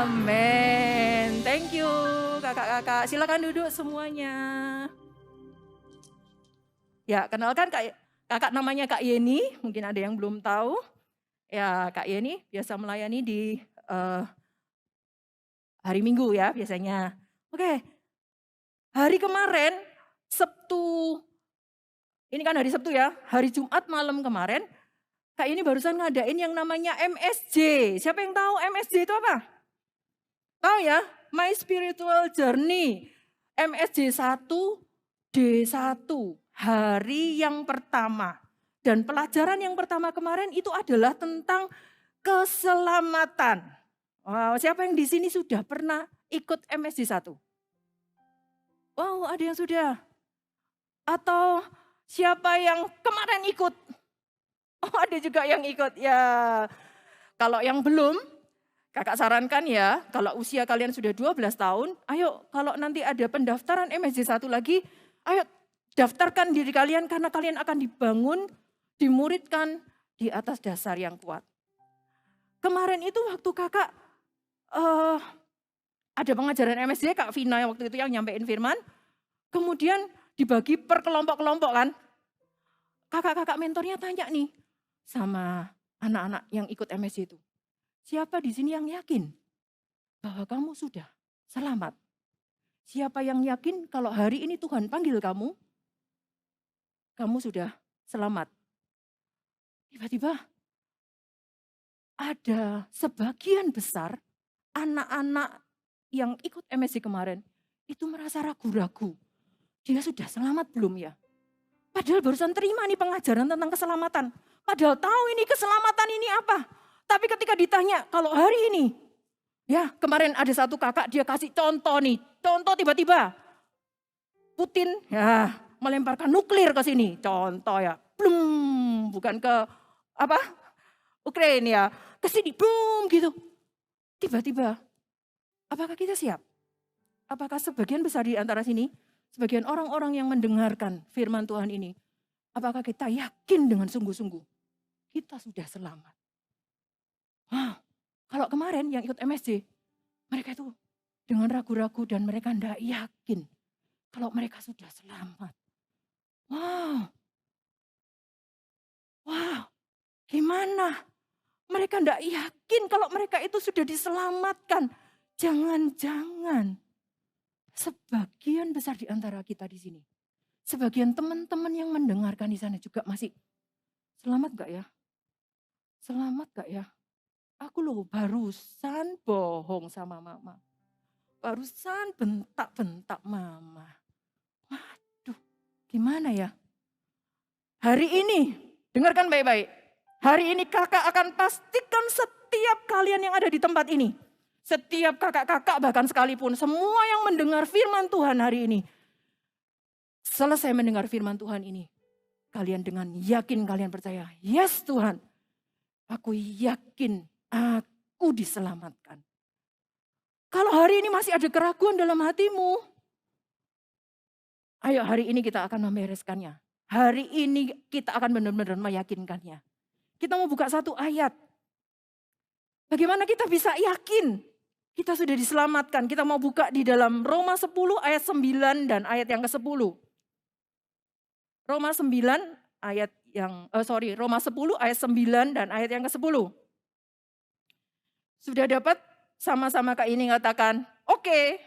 Amin. Thank you kakak-kakak. Silakan duduk semuanya. Ya, kenalkan kakak namanya Kak Yeni. Mungkin ada yang belum tahu. Ya, Kak Yeni biasa melayani di hari Minggu ya biasanya. Oke, hari kemarin Sabtu, ini kan hari Sabtu ya, hari Jumat malam kemarin, Kak Yeni barusan ngadain yang namanya MSJ. Siapa yang tahu MSJ itu apa? Tahu ya, My Spiritual Journey. MSJ 1, D1, hari yang pertama. Dan pelajaran yang pertama kemarin itu adalah tentang keselamatan. Wow, siapa yang di sini sudah pernah ikut MSJ 1? Wow, ada yang sudah. Atau siapa yang kemarin ikut? Oh, ada juga yang ikut. Ya, kalau yang belum, kakak sarankan ya, kalau usia kalian sudah 12 tahun, ayo kalau nanti ada pendaftaran MSJ 1 lagi, ayo daftarkan diri kalian karena kalian akan dibangun, dimuridkan di atas dasar yang kuat. Kemarin itu waktu kakak ada pengajaran MSJ, Kak Vina waktu itu yang nyampein firman, kemudian dibagi per kelompok-kelompok kan. Kakak-kakak mentornya tanya nih sama anak-anak yang ikut MSJ itu. Siapa di sini yang yakin bahwa kamu sudah selamat? Siapa yang yakin kalau hari ini Tuhan panggil kamu, kamu sudah selamat? Tiba-tiba ada sebagian besar anak-anak yang ikut MSC kemarin itu merasa ragu-ragu. Dia sudah selamat belum ya? Padahal barusan terima nih pengajaran tentang keselamatan. Padahal tahu ini keselamatan ini apa. Tapi ketika ditanya kalau hari ini, ya kemarin ada satu kakak dia kasih contoh nih. Contoh tiba-tiba Putin ya melemparkan nuklir ke sini. Contoh ya, blum, bukan ke apa Ukraina ya, ke sini blum gitu. Tiba-tiba, apakah kita siap? Apakah sebagian besar di antara sini, sebagian orang-orang yang mendengarkan firman Tuhan ini, apakah kita yakin dengan sungguh-sungguh kita sudah selamat? Wah, kalau kemarin yang ikut MSJ, mereka itu dengan ragu-ragu dan mereka tidak yakin kalau mereka sudah selamat. Wow, gimana? Mereka tidak yakin kalau mereka itu sudah diselamatkan. Jangan-jangan sebagian besar di antara kita di sini, sebagian teman-teman yang mendengarkan di sana juga masih selamat gak ya? Selamat gak ya? Aku loh barusan bohong sama mama. Barusan bentak-bentak mama. Waduh, gimana ya? Hari ini, dengarkan baik-baik. Hari ini kakak akan pastikan setiap kalian yang ada di tempat ini. Setiap kakak-kakak bahkan sekalipun, semua yang mendengar firman Tuhan hari ini. Selesai mendengar firman Tuhan ini, kalian dengan yakin kalian percaya, yes Tuhan, aku yakin aku diselamatkan. Kalau hari ini masih ada keraguan dalam hatimu, ayo hari ini kita akan membereskannya. Hari ini kita akan benar-benar meyakinkannya. Kita mau buka satu ayat. Bagaimana kita bisa yakin kita sudah diselamatkan? Kita mau buka di dalam Roma 10 ayat 9 dan ayat yang ke-10. Roma 9 ayat Roma 10 ayat 9 dan ayat yang ke-10. Sudah dapat? Sama-sama Kak ini katakan, oke.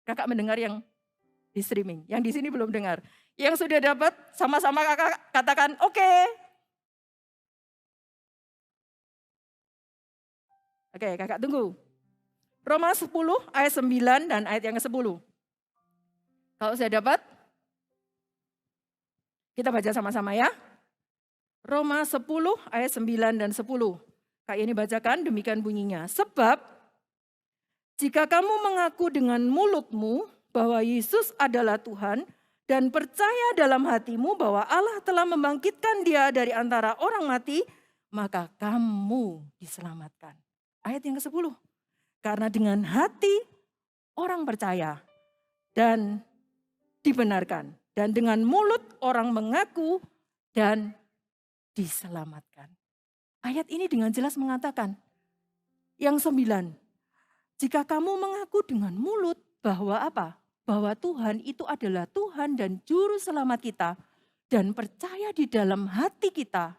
Kakak mendengar yang di streaming, yang di sini belum dengar. Yang sudah dapat, sama-sama kakak katakan, oke. Oke, kakak tunggu. Roma 10 ayat 9 dan ayat yang ke-10. Kalau saya dapat, kita baca sama-sama ya. Roma 10 ayat 9 dan 10. Kak ini bacakan, demikian bunyinya. Sebab, jika kamu mengaku dengan mulutmu bahwa Yesus adalah Tuhan, dan percaya dalam hatimu bahwa Allah telah membangkitkan dia dari antara orang mati, maka kamu diselamatkan. Ayat yang ke-10. Karena dengan hati orang percaya dan dibenarkan. Dan dengan mulut orang mengaku dan diselamatkan. Ayat ini dengan jelas mengatakan, yang 9, jika kamu mengaku dengan mulut bahwa apa? Bahwa Tuhan itu adalah Tuhan dan Juru Selamat kita, dan percaya di dalam hati kita,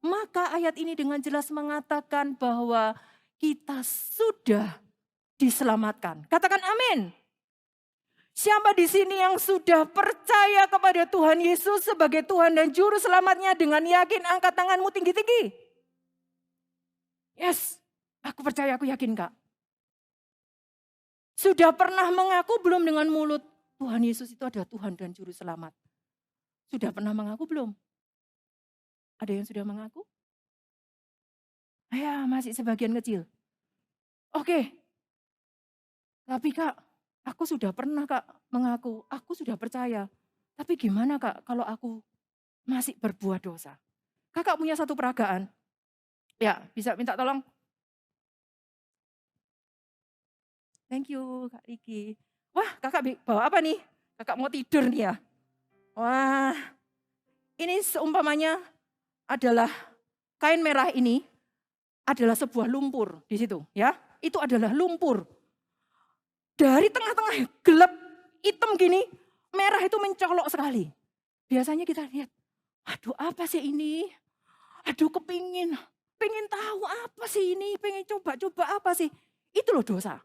maka ayat ini dengan jelas mengatakan bahwa kita sudah diselamatkan. Katakan amin. Siapa di sini yang sudah percaya kepada Tuhan Yesus sebagai Tuhan dan Juru Selamatnya dengan yakin, angkat tanganmu tinggi-tinggi. Yes, aku percaya, aku yakin Kak. Sudah pernah mengaku belum dengan mulut, Tuhan Yesus itu adalah Tuhan dan Juru Selamat? Sudah pernah mengaku belum? Ada yang sudah mengaku? Ya, masih sebagian kecil. Oke, tapi Kak, aku sudah pernah Kak mengaku, aku sudah percaya. Tapi gimana Kak kalau aku masih berbuat dosa? Kakak punya satu peragaan. Ya, bisa minta tolong? Thank you Kak Riki. Wah, kakak bawa apa nih? Kakak mau tidur nih ya? Wah, ini seumpamanya adalah kain merah ini adalah sebuah lumpur di situ ya. Itu adalah lumpur. Dari tengah-tengah gelap hitam gini, merah itu mencolok sekali. Biasanya kita lihat, aduh apa sih ini? Aduh pengen tahu apa sih ini, pengen coba-coba apa sih? Itu loh dosa.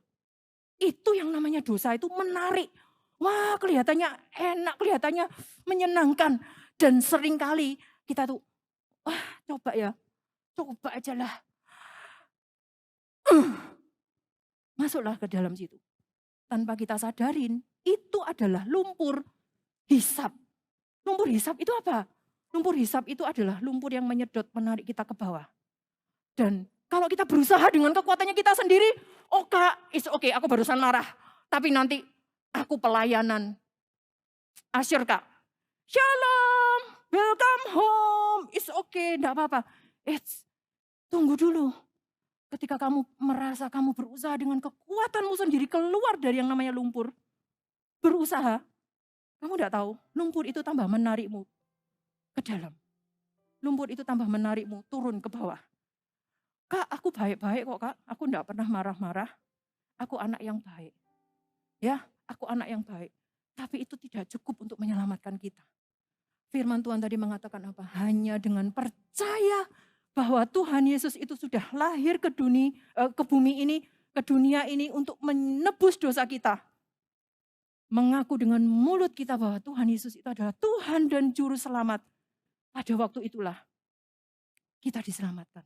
Itu yang namanya dosa, itu menarik. Wah, kelihatannya enak, kelihatannya menyenangkan. Dan seringkali kita tuh, wah coba aja lah. Masuklah ke dalam situ. Tanpa kita sadarin, itu adalah lumpur hisap. Lumpur hisap itu apa? Lumpur hisap itu adalah lumpur yang menyedot, menarik kita ke bawah. Dan kalau kita berusaha dengan kekuatannya kita sendiri, oh Kak, it's okay, aku barusan marah. Tapi nanti aku pelayanan. Asyur Kak, shalom, welcome home, it's okay, enggak apa-apa. Tunggu dulu. Ketika kamu merasa kamu berusaha dengan kekuatanmu sendiri keluar dari yang namanya lumpur. Berusaha, kamu enggak tahu, lumpur itu tambah menarikmu ke dalam. Lumpur itu tambah menarikmu turun ke bawah. Kak, aku baik-baik kok Kak, aku enggak pernah marah-marah. Aku anak yang baik. Ya, aku anak yang baik. Tapi itu tidak cukup untuk menyelamatkan kita. Firman Tuhan tadi mengatakan apa? Hanya dengan percaya bahwa Tuhan Yesus itu sudah lahir ke bumi ini, ke dunia ini untuk menebus dosa kita. Mengaku dengan mulut kita bahwa Tuhan Yesus itu adalah Tuhan dan Juru Selamat. Pada waktu itulah kita diselamatkan.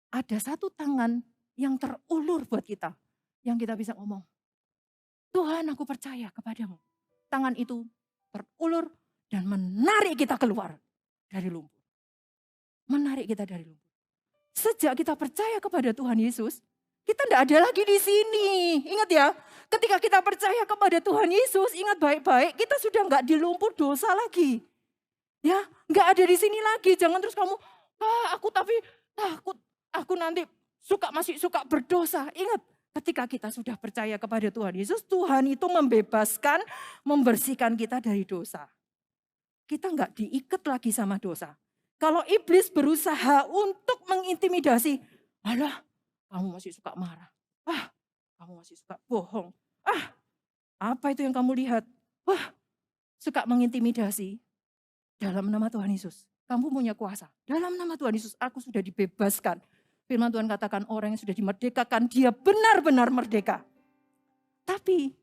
Ada satu tangan yang terulur buat kita. Yang kita bisa ngomong, Tuhan aku percaya kepadamu. Tangan itu terulur dan menarik kita keluar dari lumpur. Menarik kita dari lumpur. Sejak kita percaya kepada Tuhan Yesus, kita tidak ada lagi di sini. Ingat ya, ketika kita percaya kepada Tuhan Yesus, ingat baik-baik, kita sudah nggak di lumpur dosa lagi. Ya, nggak ada di sini lagi. Jangan terus kamu, aku tapi takut, aku nanti masih suka berdosa. Ingat, ketika kita sudah percaya kepada Tuhan Yesus, Tuhan itu membebaskan, membersihkan kita dari dosa. Kita nggak diikat lagi sama dosa. Kalau iblis berusaha untuk mengintimidasi, alah, kamu masih suka marah. Kamu masih suka bohong. Apa itu yang kamu lihat? Suka mengintimidasi. Dalam nama Tuhan Yesus, kamu punya kuasa. Dalam nama Tuhan Yesus, aku sudah dibebaskan. Firman Tuhan katakan orang yang sudah dimerdekakan, dia benar-benar merdeka. Tapi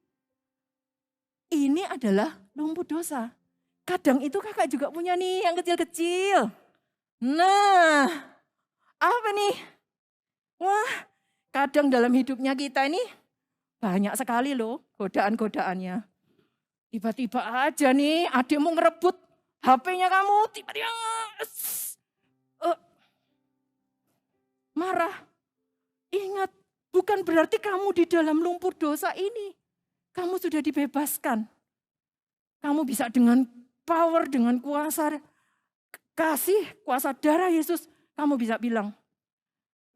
ini adalah lumpur dosa. Kadang itu kakak juga punya nih yang kecil-kecil. Nah, apa nih? Wah, kadang dalam hidupnya kita ini banyak sekali loh godaan-godaannya. Tiba-tiba aja nih adikmu ngerebut HP-nya kamu, tiba-tiba marah. Ingat, bukan berarti kamu di dalam lumpur dosa ini. Kamu sudah dibebaskan. Kamu bisa dengan power, dengan kuasa kasih, kuasa darah Yesus, kamu bisa bilang,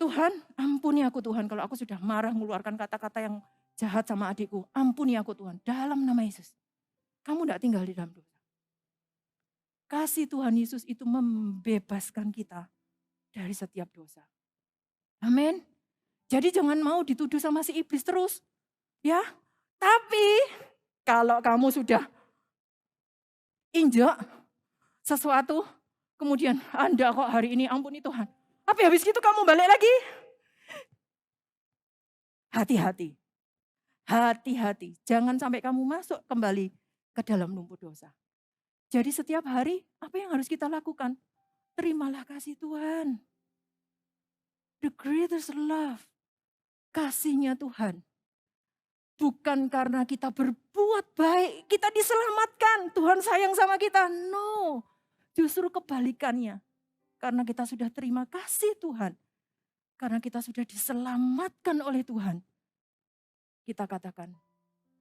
Tuhan ampuni aku Tuhan kalau aku sudah marah mengeluarkan kata-kata yang jahat sama adikku. Ampuni aku Tuhan dalam nama Yesus. Kamu tidak tinggal di dalam dosa. Kasih Tuhan Yesus itu membebaskan kita dari setiap dosa. Amin. Jadi jangan mau dituduh sama si iblis terus. Ya, tapi kalau kamu sudah injak sesuatu, kemudian Anda kok hari ini ampuni Tuhan. Tapi habis itu kamu balik lagi. Hati-hati. Hati-hati. Jangan sampai kamu masuk kembali ke dalam lumpur dosa. Jadi setiap hari apa yang harus kita lakukan? Terimalah kasih Tuhan. The greatest love. Kasihnya Tuhan. Bukan karena kita berbuat baik, kita diselamatkan. Tuhan sayang sama kita. No, justru kebalikannya. Karena kita sudah terima kasih Tuhan. Karena kita sudah diselamatkan oleh Tuhan. Kita katakan,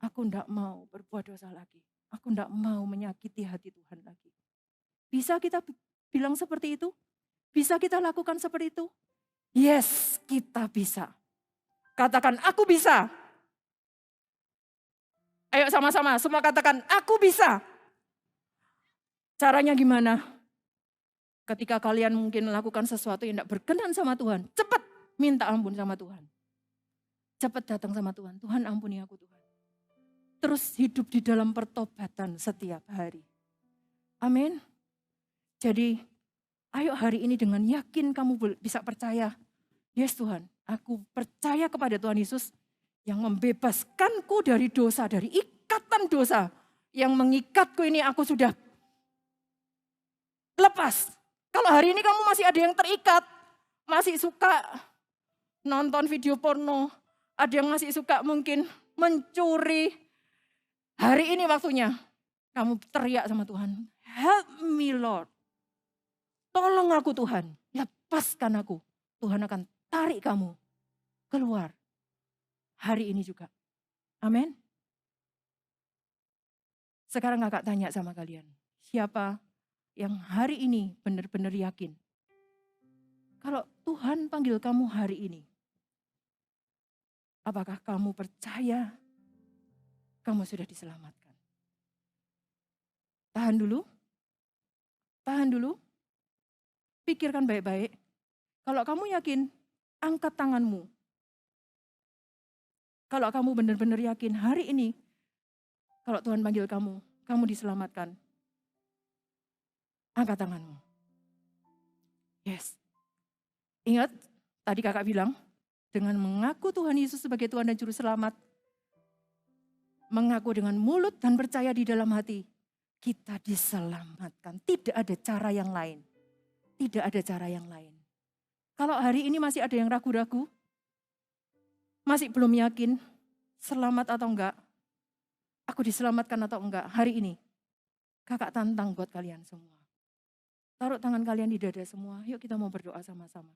aku tidak mau berbuat dosa lagi. Aku tidak mau menyakiti hati Tuhan lagi. Bisa kita bilang seperti itu? Bisa kita lakukan seperti itu? Yes, kita bisa. Katakan, aku bisa. Ayo sama-sama, semua katakan, aku bisa. Caranya gimana? Ketika kalian mungkin melakukan sesuatu yang tidak berkenan sama Tuhan, cepat minta ampun sama Tuhan. Cepat datang sama Tuhan, Tuhan ampuni aku Tuhan. Terus hidup di dalam pertobatan setiap hari. Amin. Jadi, ayo hari ini dengan yakin kamu bisa percaya. Yes Tuhan, aku percaya kepada Tuhan Yesus yang membebaskanku dari dosa, dari ikatan dosa. Yang mengikatku ini aku sudah lepas. Kalau hari ini kamu masih ada yang terikat, masih suka nonton video porno, ada yang masih suka mungkin mencuri. Hari ini waktunya kamu teriak sama Tuhan, help me Lord. Tolong aku Tuhan, lepaskan aku. Tuhan akan tarik kamu keluar. Hari ini juga. Amin. Sekarang kakak tanya sama kalian. Siapa yang hari ini benar-benar yakin? Kalau Tuhan panggil kamu hari ini. Apakah kamu percaya kamu sudah diselamatkan? Tahan dulu. Tahan dulu. Pikirkan baik-baik. Kalau kamu yakin, angkat tanganmu. Kalau kamu benar-benar yakin hari ini, kalau Tuhan panggil kamu, kamu diselamatkan. Angkat tanganmu. Yes. Ingat, tadi kakak bilang, dengan mengaku Tuhan Yesus sebagai Tuhan dan Juru Selamat, mengaku dengan mulut dan percaya di dalam hati, kita diselamatkan. Tidak ada cara yang lain. Tidak ada cara yang lain. Kalau hari ini masih ada yang ragu-ragu, masih belum yakin, selamat atau enggak, aku diselamatkan atau enggak, hari ini, kakak tantang buat kalian semua. Taruh tangan kalian di dada semua, yuk kita mau berdoa sama-sama.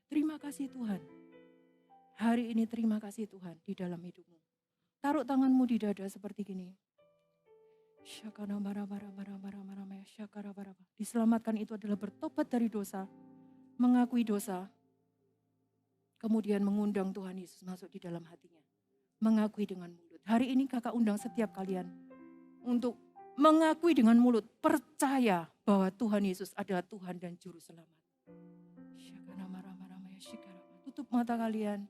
Terima kasih Tuhan. Hari ini terima kasih Tuhan di dalam hidupmu. Taruh tanganmu di dada seperti gini. Diselamatkan itu adalah bertobat dari dosa, mengakui dosa, kemudian mengundang Tuhan Yesus masuk di dalam hatinya. Mengakui dengan mulut. Hari ini kakak undang setiap kalian untuk mengakui dengan mulut, percaya bahwa Tuhan Yesus adalah Tuhan dan Juru Selamat. Tutup mata kalian.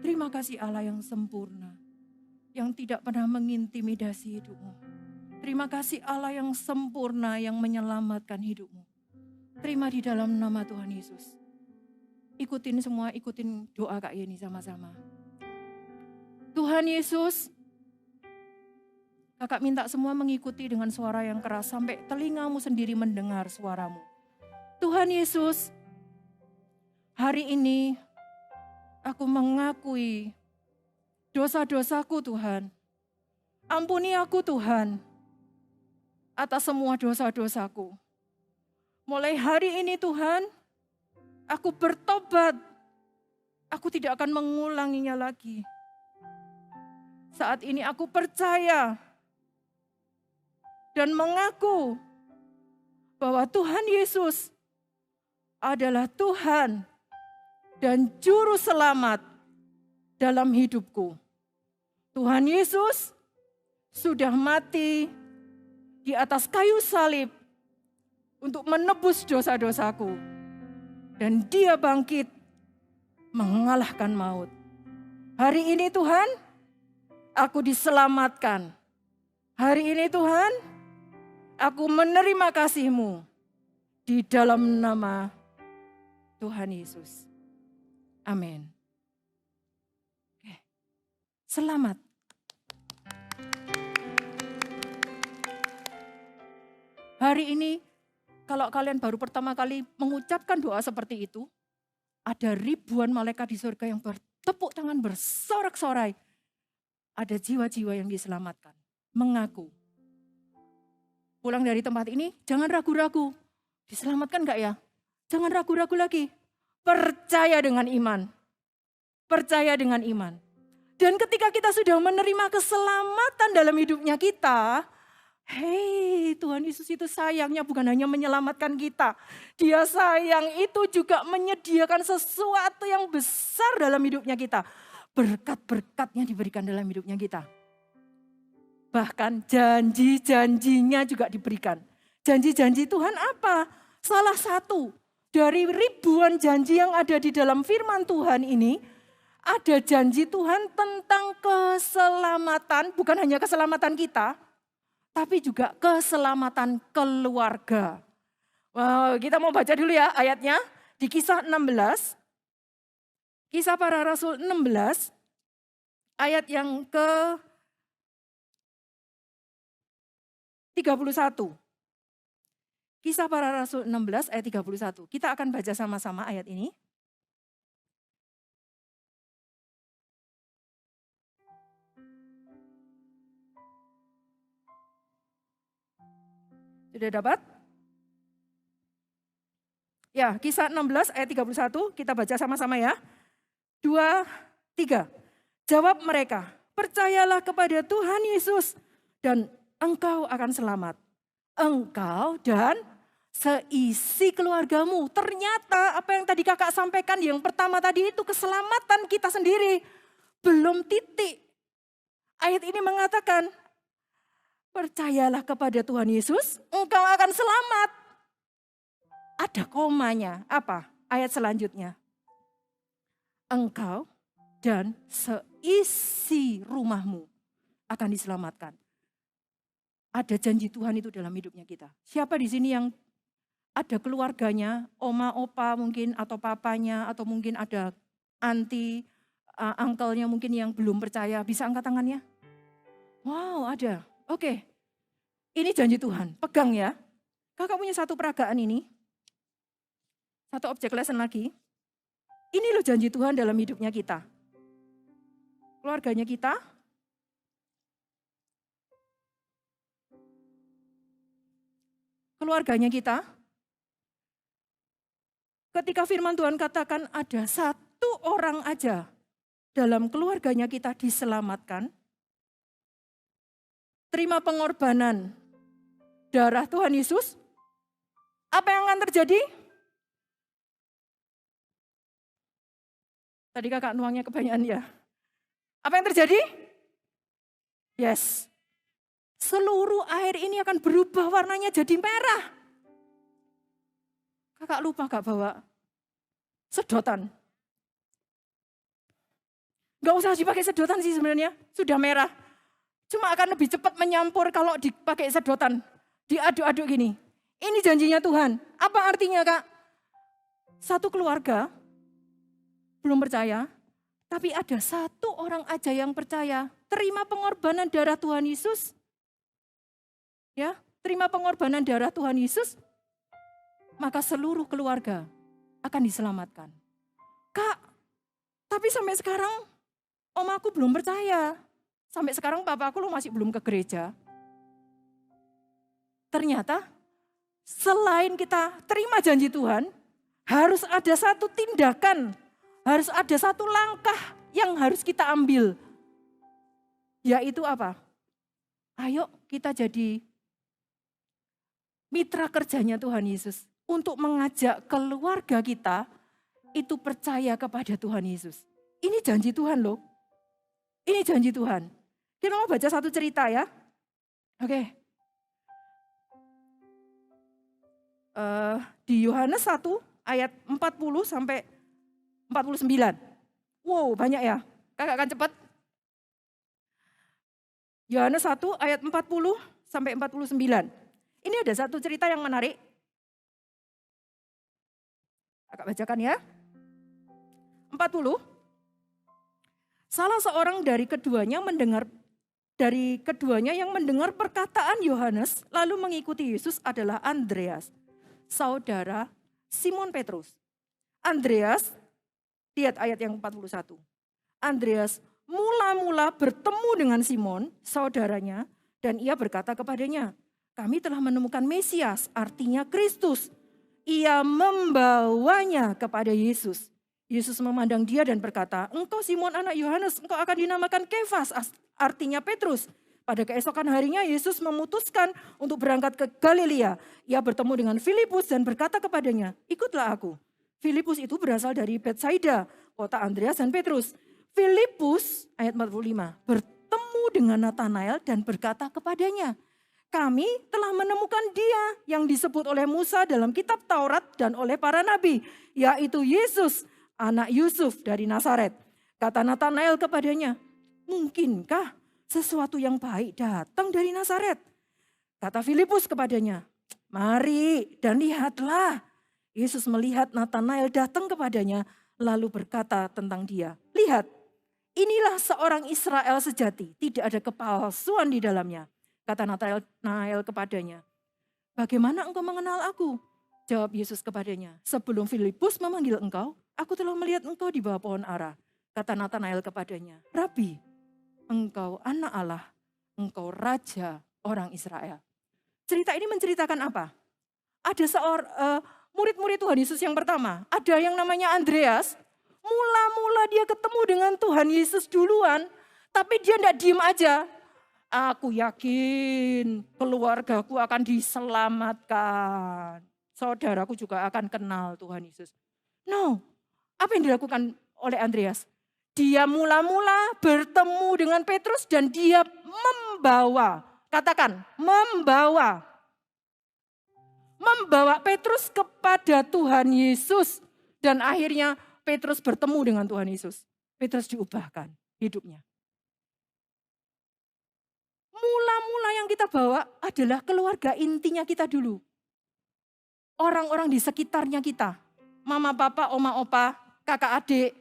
Terima kasih Allah yang sempurna, yang tidak pernah mengintimidasi hidupmu. Terima kasih Allah yang sempurna, yang menyelamatkan hidupmu. Terima di dalam nama Tuhan Yesus. Ikutin semua, ikutin doa Kak Yeni sama-sama. Tuhan Yesus, kakak minta semua mengikuti dengan suara yang keras sampai telingamu sendiri mendengar suaramu. Tuhan Yesus, hari ini aku mengakui dosa-dosaku Tuhan. Ampuni aku Tuhan atas semua dosa-dosaku. Mulai hari ini Tuhan, aku bertobat. Aku tidak akan mengulanginya lagi. Saat ini aku percaya dan mengaku bahwa Tuhan Yesus adalah Tuhan dan Juru Selamat dalam hidupku. Tuhan Yesus sudah mati di atas kayu salib untuk menebus dosa-dosaku. Dan dia bangkit mengalahkan maut. Hari ini Tuhan, aku diselamatkan. Hari ini Tuhan, aku menerima kasih-Mu di dalam nama Tuhan Yesus. Amin. Selamat. Hari ini, kalau kalian baru pertama kali mengucapkan doa seperti itu, ada ribuan malaikat di surga yang bertepuk tangan bersorak-sorai. Ada jiwa-jiwa yang diselamatkan. Mengaku. Pulang dari tempat ini, jangan ragu-ragu. Diselamatkan enggak ya? Jangan ragu-ragu lagi. Percaya dengan iman. Percaya dengan iman. Dan ketika kita sudah menerima keselamatan dalam hidupnya kita, hei, Tuhan Yesus itu sayangnya bukan hanya menyelamatkan kita. Dia sayang itu juga menyediakan sesuatu yang besar dalam hidupnya kita. Berkat-berkatnya diberikan dalam hidupnya kita. Bahkan janji-janjinya juga diberikan. Janji-janji Tuhan apa? Salah satu dari ribuan janji yang ada di dalam firman Tuhan ini, ada janji Tuhan tentang keselamatan, bukan hanya keselamatan kita, tapi juga keselamatan keluarga. Wow, kita mau baca dulu ya ayatnya di Kisah 16. Kisah Para Rasul 16, ayat yang ke 31. Kisah Para Rasul 16 ayat 31. Kita akan baca sama-sama ayat ini. Sudah dapat? Ya, Kisah 16 ayat 31, kita baca sama-sama ya. 2, 3. Jawab mereka, percayalah kepada Tuhan Yesus dan engkau akan selamat. Engkau dan seisi keluargamu. Ternyata apa yang tadi kakak sampaikan yang pertama tadi itu keselamatan kita sendiri. Belum titik. Ayat ini mengatakan, percayalah kepada Tuhan Yesus, engkau akan selamat. Ada komanya. Apa? Ayat selanjutnya. Engkau dan seisi rumahmu akan diselamatkan. Ada janji Tuhan itu dalam hidupnya kita. Siapa di sini yang ada keluarganya, oma, opa mungkin, atau papanya, atau mungkin ada anti, angkelnya mungkin yang belum percaya. Bisa angkat tangannya? Wow, ada. Oke. Ini janji Tuhan. Pegang ya. Kakak punya satu peragaan ini. Satu objek lesson lagi. Ini loh janji Tuhan dalam hidupnya kita. Keluarganya kita. Keluarganya kita. Ketika firman Tuhan katakan ada satu orang aja dalam keluarganya kita diselamatkan. Terima pengorbanan darah Tuhan Yesus. Apa yang akan terjadi? Tadi kakak nuangnya kebanyakan ya. Apa yang terjadi? Yes. Seluruh air ini akan berubah warnanya jadi merah. Kakak lupa gak bawa sedotan? Gak usah dipakai sedotan sih sebenarnya, sudah merah. Cuma akan lebih cepat menyampur kalau dipakai sedotan. Diaduk-aduk gini. Ini janjinya Tuhan. Apa artinya kak? Satu keluarga belum percaya, tapi ada satu orang aja yang percaya. Terima pengorbanan darah Tuhan Yesus. Ya, terima pengorbanan darah Tuhan Yesus, maka seluruh keluarga akan diselamatkan. Kak, tapi sampai sekarang om aku belum percaya. Sampai sekarang papa aku masih belum ke gereja. Ternyata selain kita terima janji Tuhan, harus ada satu tindakan, harus ada satu langkah yang harus kita ambil. Yaitu apa? Ayo kita jadi mitra kerjanya Tuhan Yesus untuk mengajak keluarga kita itu percaya kepada Tuhan Yesus. Ini janji Tuhan loh. Ini janji Tuhan. Kita mau baca satu cerita ya. Oke. Di Yohanes 1 ayat 40 sampai 49. Wow, banyak ya. Kakak akan cepat. Yohanes 1 ayat 40 sampai 49. Ini ada satu cerita yang menarik. Kakak bacakan ya. 40. Salah seorang dari keduanya yang mendengar perkataan Yohanes lalu mengikuti Yesus adalah Andreas, saudara Simon Petrus. Andreas, lihat ayat yang 41. Andreas mula-mula bertemu dengan Simon, saudaranya, dan ia berkata kepadanya, kami telah menemukan Mesias, artinya Kristus. Ia membawanya kepada Yesus. Yesus memandang dia dan berkata, engkau Simon anak Yohanes, engkau akan dinamakan Kefas, artinya Petrus. Pada keesokan harinya Yesus memutuskan untuk berangkat ke Galilea. Ia bertemu dengan Filipus dan berkata kepadanya, ikutlah aku. Filipus itu berasal dari Betsaida, kota Andreas dan Petrus. Filipus, ayat 45, bertemu dengan Natanael dan berkata kepadanya, kami telah menemukan dia yang disebut oleh Musa dalam kitab Taurat dan oleh para nabi, yaitu Yesus, anak Yusuf dari Nazaret. Kata Natanael kepadanya, mungkinkah sesuatu yang baik datang dari Nazaret? Kata Filipus kepadanya, mari dan lihatlah. Yesus melihat Natanael datang kepadanya, lalu berkata tentang dia, lihat, inilah seorang Israel sejati, tidak ada kepalsuan di dalamnya. Kata Natanael kepadanya, bagaimana engkau mengenal aku? Jawab Yesus kepadanya, sebelum Filipus memanggil engkau, aku telah melihat engkau di bawah pohon ara. Kata Natanael kepadanya, Rabi, engkau anak Allah, engkau raja orang Israel. Cerita ini menceritakan apa? Ada murid-murid Tuhan Yesus yang pertama, ada yang namanya Andreas. Mula-mula dia ketemu dengan Tuhan Yesus duluan, tapi dia tidak diem aja. Aku yakin keluargaku akan diselamatkan. Saudaraku juga akan kenal Tuhan Yesus. No, apa yang dilakukan oleh Andreas? Dia mula-mula bertemu dengan Petrus dan dia membawa, katakan membawa Petrus kepada Tuhan Yesus. Dan akhirnya Petrus bertemu dengan Tuhan Yesus. Petrus diubahkan hidupnya. Mula-mula yang kita bawa adalah keluarga intinya kita dulu. Orang-orang di sekitarnya kita. Mama, papa, oma, opa, kakak, adik,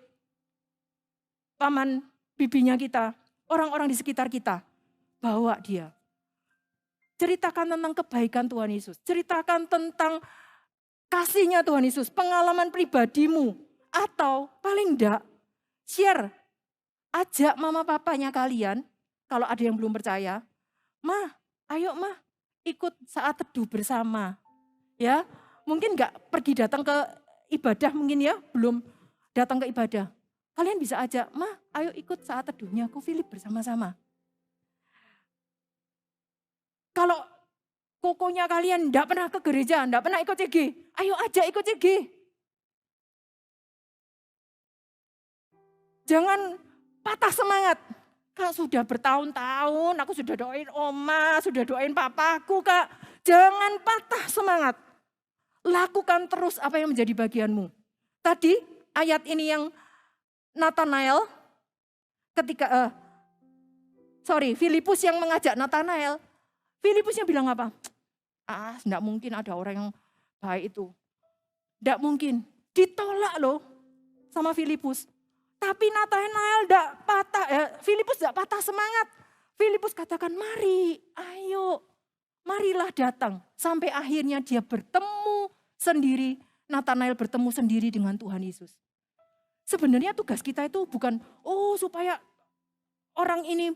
paman, bibinya kita. Orang-orang di sekitar kita. Bawa dia. Ceritakan tentang kebaikan Tuhan Yesus. Ceritakan tentang kasihnya Tuhan Yesus. Pengalaman pribadimu. Atau paling enggak, share. Ajak mama papanya kalian. Kalau ada yang belum percaya. Ma, ayo ma, ikut saat teduh bersama. Ya, mungkin enggak pergi datang ke ibadah mungkin ya. Belum datang ke ibadah. Kalian bisa ajak, ma, ayo ikut saat teduhnya Ko Philip bersama-sama. Kalau kokonya kalian enggak pernah ke gereja, enggak pernah ikut CG, ayo ajak ikut CG. Jangan patah semangat. Kalau sudah bertahun-tahun, aku sudah doain oma, sudah doain papaku kak. Jangan patah semangat. Lakukan terus apa yang menjadi bagianmu. Tadi ayat ini yang Natanael, Filipus yang mengajak Natanael. Filipusnya bilang apa? Enggak mungkin ada orang yang baik itu. Enggak mungkin. Ditolak loh sama Filipus. Tapi Natanael enggak patah, Filipus enggak patah semangat. Filipus katakan, mari, ayo, marilah datang. Sampai akhirnya dia bertemu sendiri, Natanael bertemu sendiri dengan Tuhan Yesus. Sebenarnya tugas kita itu bukan, supaya orang ini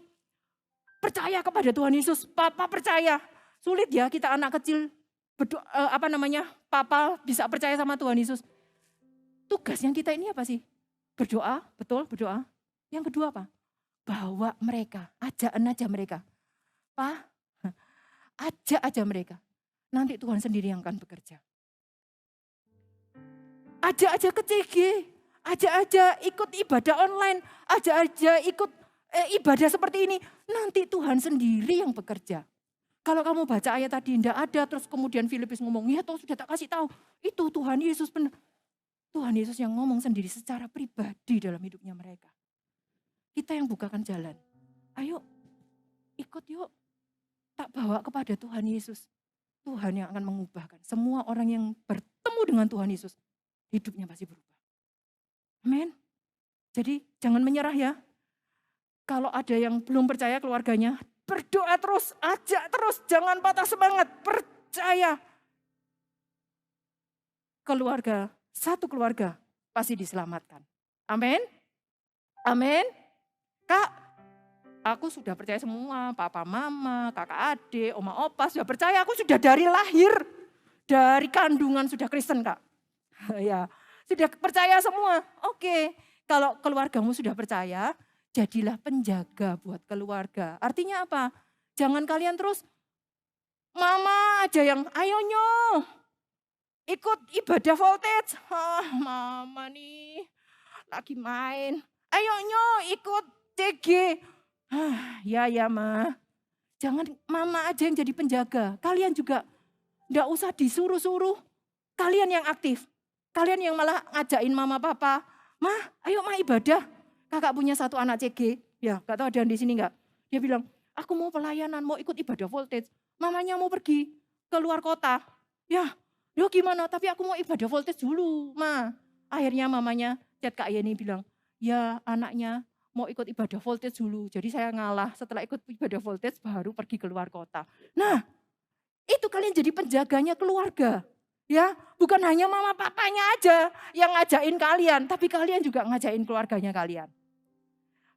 percaya kepada Tuhan Yesus. Papa percaya. Sulit ya kita anak kecil, papa bisa percaya sama Tuhan Yesus. Tugas yang kita ini apa sih? Berdoa, betul berdoa. Yang kedua apa? Bawa mereka, aja mereka. Pak, ajak aja mereka. Nanti Tuhan sendiri yang akan bekerja. Ajak aja ke CG, ajak aja ikut ibadah online, ajak aja ikut ibadah seperti ini, nanti Tuhan sendiri yang bekerja. Kalau kamu baca ayat tadi tidak ada, terus kemudian Filipus ngomong, ya Tuhan sudah tak kasih tahu. Itu Tuhan Yesus benar. Tuhan Yesus yang ngomong sendiri secara pribadi dalam hidupnya mereka. Kita yang bukakan jalan. Ayo ikut yuk. Tak bawa kepada Tuhan Yesus. Tuhan yang akan mengubahkan. Semua orang yang bertemu dengan Tuhan Yesus, hidupnya pasti berubah. Amin. Jadi jangan menyerah ya. Kalau ada yang belum percaya keluarganya, berdoa terus, ajak terus, jangan patah semangat, percaya. Satu keluarga pasti diselamatkan. Amin. Amin. Kak, aku sudah percaya semua, papa, mama, kakak, adik, oma, opa sudah percaya. Aku sudah dari lahir, dari kandungan sudah Kristen, Kak. Ya, sudah percaya semua. Oke, kalau keluargamu sudah percaya, jadilah penjaga buat keluarga. Artinya apa? Jangan kalian terus, mama aja yang, ayo nyoh, ikut ibadah voltage. Mama nih, lagi main. Ayo nyoh, ikut CG. Ya ma. Jangan mama aja yang jadi penjaga. Kalian juga enggak usah disuruh-suruh. Kalian yang aktif. Kalian yang malah ngajakin mama papa. Ma, ayo ma ibadah. Kakak punya satu anak CG. Ya, gak tahu ada di sini enggak. Dia bilang, aku mau pelayanan, mau ikut ibadah voltage. Mamanya mau pergi ke luar kota. Ya, gimana? Tapi aku mau ibadah voltage dulu, ma. Akhirnya mamanya chat Kak Yeni bilang, ya anaknya mau ikut ibadah voltage dulu. Jadi saya ngalah setelah ikut ibadah voltage baru pergi ke luar kota. Nah, itu kalian jadi penjaganya keluarga. Ya, bukan hanya mama papanya aja yang ngajain kalian, tapi kalian juga ngajain keluarganya kalian.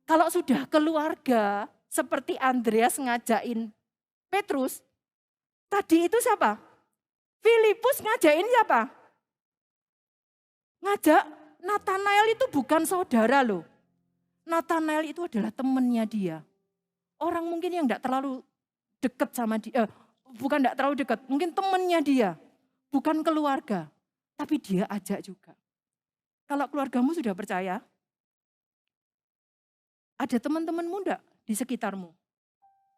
Kalau sudah keluarga seperti Andreas ngajain Petrus, tadi itu siapa? Filipus ngajain siapa? Ngajak Nathanael itu bukan saudara loh. Nathanael itu adalah temannya dia. Orang mungkin yang enggak terlalu dekat sama dia, bukan enggak terlalu dekat, mungkin temannya dia. Bukan keluarga, tapi dia ajak juga. Kalau keluargamu sudah percaya, ada teman-temanmu enggak di sekitarmu?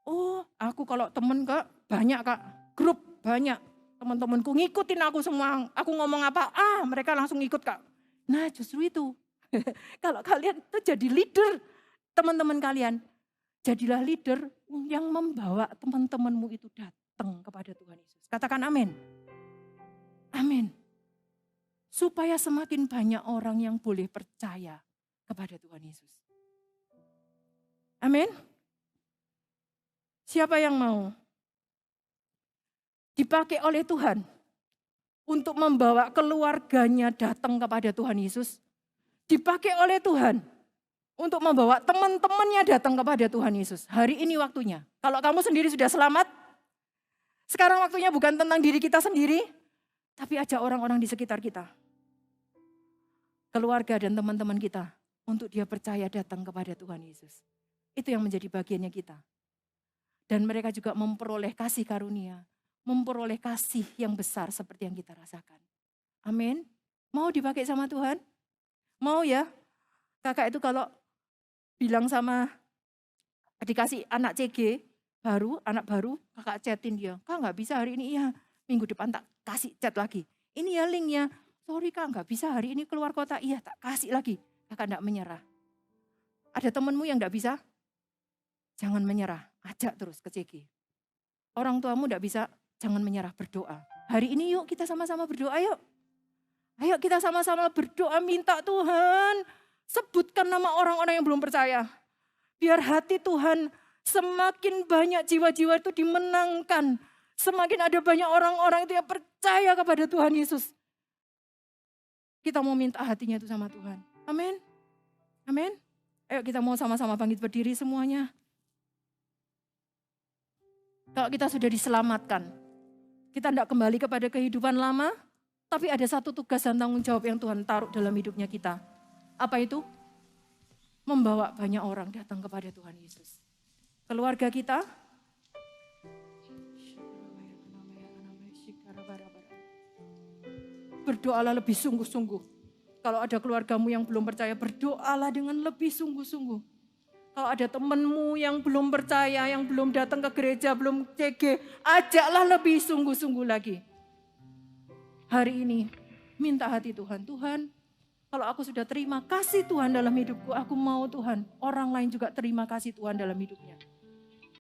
Oh, aku kalau teman Kak, banyak Kak, grup banyak. Teman-temanku ngikutin aku semua, aku ngomong apa, mereka langsung ikut Kak. Nah justru itu, kalau kalian itu jadi leader, teman-teman kalian, jadilah leader yang membawa teman-temanmu itu datang kepada Tuhan Yesus. Katakan amin. Amin. Supaya semakin banyak orang yang boleh percaya kepada Tuhan Yesus. Amin. Siapa yang mau dipakai oleh Tuhan untuk membawa keluarganya datang kepada Tuhan Yesus? Dipakai oleh Tuhan untuk membawa teman-temannya datang kepada Tuhan Yesus. Hari ini waktunya. Kalau kamu sendiri sudah selamat, sekarang waktunya bukan tentang diri kita sendiri, tapi ajak orang-orang di sekitar kita. Keluarga dan teman-teman kita untuk dia percaya datang kepada Tuhan Yesus. Itu yang menjadi bagiannya kita. Dan mereka juga memperoleh kasih karunia, memperoleh kasih yang besar seperti yang kita rasakan. Amin. Mau dipakai sama Tuhan? Mau ya? Kakak itu kalau bilang sama dikasih anak CG baru, anak baru, kakak chatin dia. Kak nggak bisa hari ini, iya. Minggu depan tak kasih chat lagi. Ini ya linknya. Sorry Kak nggak bisa hari ini keluar kota. Iya tak kasih lagi. Kakak nggak menyerah. Ada temanmu yang nggak bisa? Jangan menyerah. Ajak terus ke CG. Orang tuamu nggak bisa, jangan menyerah, berdoa. Hari ini yuk kita sama-sama berdoa yuk. Ayo kita sama-sama berdoa minta Tuhan. Sebutkan nama orang-orang yang belum percaya. Biar hati Tuhan semakin banyak jiwa-jiwa itu dimenangkan. Semakin ada banyak orang-orang itu yang percaya kepada Tuhan Yesus. Kita mau minta hatinya itu sama Tuhan. Amin. Amin. Ayo kita mau sama-sama bangkit berdiri semuanya. Kalau kita sudah diselamatkan, kita tidak kembali kepada kehidupan lama, tapi ada satu tugas dan tanggung jawab yang Tuhan taruh dalam hidupnya kita. Apa itu? Membawa banyak orang datang kepada Tuhan Yesus. Keluarga kita, berdoalah lebih sungguh-sungguh. Kalau ada keluargamu yang belum percaya, berdoalah dengan lebih sungguh-sungguh. Kalau ada temenmu yang belum percaya, yang belum datang ke gereja, belum CG, ajaklah lebih sungguh-sungguh lagi. Hari ini, minta hati Tuhan. Tuhan, kalau aku sudah terima kasih Tuhan dalam hidupku, aku mau Tuhan, orang lain juga terima kasih Tuhan dalam hidupnya.